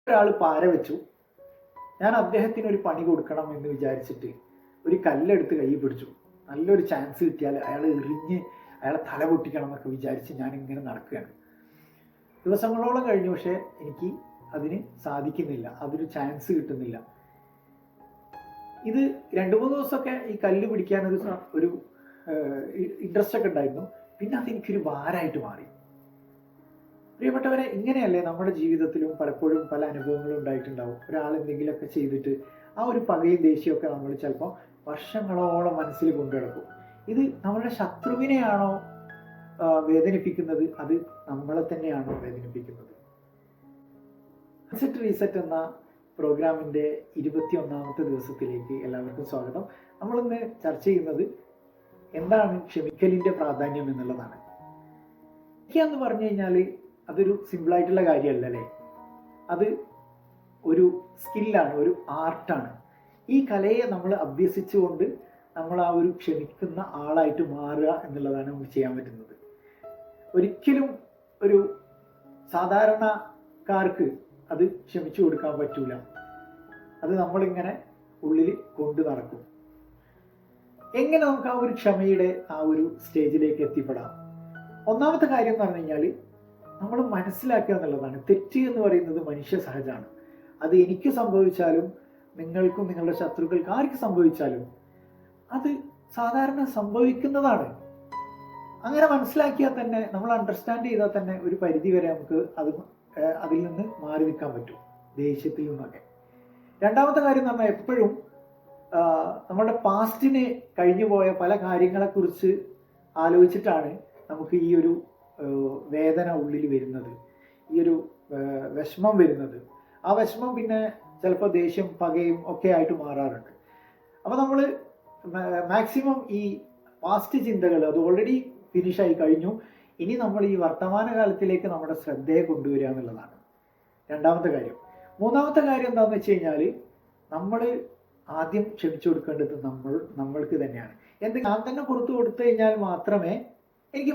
ഒരാൾ പാര വെച്ചു. ഞാൻ അദ്ദേഹത്തിന് ഒരു പണി കൊടുക്കണം എന്ന് വിചാരിച്ചിട്ട് ഒരു കല്ലെടുത്ത് കൈ പിടിച്ചു. നല്ലൊരു ചാൻസ് കിട്ടിയാൽ അയാളെ തല പൊട്ടിക്കണം എന്നൊക്കെ വിചാരിച്ച് ഞാൻ ഇങ്ങനെ നടക്കുകയാണ്. ദിവസങ്ങളോളം കഴിഞ്ഞു, പക്ഷേ എനിക്ക് അതിന് സാധിക്കുന്നില്ല, അതൊരു ചാൻസ് കിട്ടുന്നില്ല. ഇത് 2-3 ദിവസമൊക്കെ ഈ കല്ല് പിടിക്കാനൊരു ഇൻട്രസ്റ്റ് ഒക്കെ ഉണ്ടായിരുന്നു. പിന്നെ അതെനിക്കൊരു ഭാരമായിട്ട് മാറി. പ്രിയപ്പെട്ടവരെ, ഇങ്ങനെയല്ലേ നമ്മുടെ ജീവിതത്തിലും പലപ്പോഴും പല അനുഭവങ്ങളും ഉണ്ടായിട്ടുണ്ടാവും. ഒരാൾ എന്തെങ്കിലുമൊക്കെ ചെയ്തിട്ട് ആ ഒരു പകയും ദേഷ്യമൊക്കെ നമ്മൾ ചിലപ്പോൾ വർഷങ്ങളോളം മനസ്സിൽ കൊണ്ടു നടക്കും. ഇത് നമ്മളുടെ ശത്രുവിനെയാണോ വേദനിപ്പിക്കുന്നത്, അത് നമ്മളെ തന്നെയാണോ വേദനിപ്പിക്കുന്നത്? മൈൻഡ്സെറ്റ് റീസെറ്റ് എന്ന പ്രോഗ്രാമിൻ്റെ 21ാമത്തെ ദിവസത്തിലേക്ക് എല്ലാവർക്കും സ്വാഗതം. നമ്മളിന്ന് ചർച്ച ചെയ്യുന്നത് എന്താണ് ക്ഷമിക്കലിൻ്റെ പ്രാധാന്യം എന്നുള്ളതാണ്. ക്ഷമിക്കുക പറഞ്ഞു കഴിഞ്ഞാൽ അതൊരു സിമ്പിളായിട്ടുള്ള കാര്യമല്ല അല്ലേ. അത് ഒരു സ്കില്ലാണ്, ഒരു ആർട്ടാണ്. ഈ കലയെ നമ്മൾ അഭ്യസിച്ചുകൊണ്ട് നമ്മൾ ആ ഒരു ക്ഷമിക്കുന്ന ആളായിട്ട് മാറുക എന്നുള്ളതാണ് നമുക്ക് ചെയ്യാൻ പറ്റുന്നത്. ഒരിക്കലും ഒരു സാധാരണക്കാർക്ക് അത് ക്ഷമിച്ചു കൊടുക്കാൻ പറ്റൂല. അത് നമ്മളിങ്ങനെ ഉള്ളിൽ കൊണ്ടു നടക്കും. എങ്ങനെ നമുക്ക് ആ ഒരു ക്ഷമയുടെ ആ ഒരു സ്റ്റേജിലേക്ക് എത്തിപ്പെടാം? ഒന്നാമത്തെ കാര്യം എന്ന് പറഞ്ഞു കഴിഞ്ഞാൽ നമ്മൾ മനസ്സിലാക്കുക എന്നുള്ളതാണ്. തെറ്റ് എന്ന് പറയുന്നത് മനുഷ്യ സഹജമാണ്. അത് എനിക്ക് സംഭവിച്ചാലും നിങ്ങൾക്കും നിങ്ങളുടെ ശത്രുക്കൾക്ക് ആർക്ക് സംഭവിച്ചാലും അത് സാധാരണ സംഭവിക്കുന്നതാണ്. അങ്ങനെ മനസ്സിലാക്കിയാൽ തന്നെ, നമ്മൾ അണ്ടർസ്റ്റാൻഡ് ചെയ്താൽ തന്നെ ഒരു പരിധി വരെ നമുക്ക് അതിൽ നിന്ന് മാറി നിൽക്കാൻ പറ്റും, ദേഷ്യത്തിൽ നിന്നൊക്കെ. രണ്ടാമത്തെ കാര്യം എന്ന് പറഞ്ഞാൽ എപ്പോഴും നമ്മുടെ പാസ്റ്റിന് കഴിഞ്ഞു പോയ പല കാര്യങ്ങളെക്കുറിച്ച് ആലോചിച്ചിട്ടാണ് നമുക്ക് ഈ ഒരു വേദന ഉള്ളിൽ വരുന്നത്, ഈ ഒരു വിഷമം വരുന്നത്. ആ വിഷമം പിന്നെ ചിലപ്പോൾ ദേഷ്യം, പകയും ഒക്കെ ആയിട്ട് മാറാറുണ്ട്. അപ്പോൾ നമ്മൾ മാക്സിമം ഈ പാസ്റ്റ് ചിന്തകൾ അത് ഓൾറെഡി ഫിനിഷായി കഴിഞ്ഞു. ഇനി നമ്മൾ ഈ വർത്തമാന കാലത്തിലേക്ക് നമ്മുടെ ശ്രദ്ധയെ കൊണ്ടുവരിക എന്നുള്ളതാണ് രണ്ടാമത്തെ കാര്യം. മൂന്നാമത്തെ കാര്യം എന്താണെന്ന് വെച്ച് കഴിഞ്ഞാൽ നമ്മൾ ആദ്യം ക്ഷമിച്ചു കൊടുക്കേണ്ടത് നമ്മൾക്ക് തന്നെയാണ്. ഞാൻ തന്നെ പുറത്തു കൊടുത്തു കഴിഞ്ഞാൽ മാത്രമേ എനിക്ക്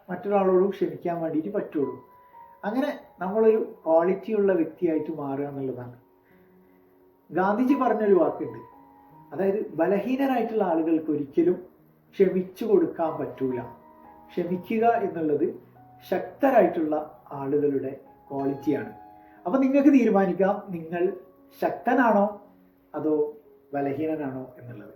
മറ്റൊരാളോടും ക്ഷമിക്കാൻ വേണ്ടിയിട്ട് പറ്റുള്ളൂ. അങ്ങനെ നമ്മളൊരു ക്വാളിറ്റിയുള്ള വ്യക്തിയായിട്ട് മാറുക എന്നുള്ളതാണ്. ഗാന്ധിജി പറഞ്ഞൊരു വാക്കുണ്ട്, അതായത് ബലഹീനരായിട്ടുള്ള ആളുകൾക്ക് ഒരിക്കലും ക്ഷമിച്ചു കൊടുക്കാൻ പറ്റൂല. ക്ഷമിക്കുക എന്നുള്ളത് ശക്തരായിട്ടുള്ള ആളുകളുടെ ക്വാളിറ്റിയാണ്. അപ്പം നിങ്ങൾക്ക് തീരുമാനിക്കാം, നിങ്ങൾ ശക്തനാണോ അതോ ബലഹീനനാണോ എന്നുള്ളത്.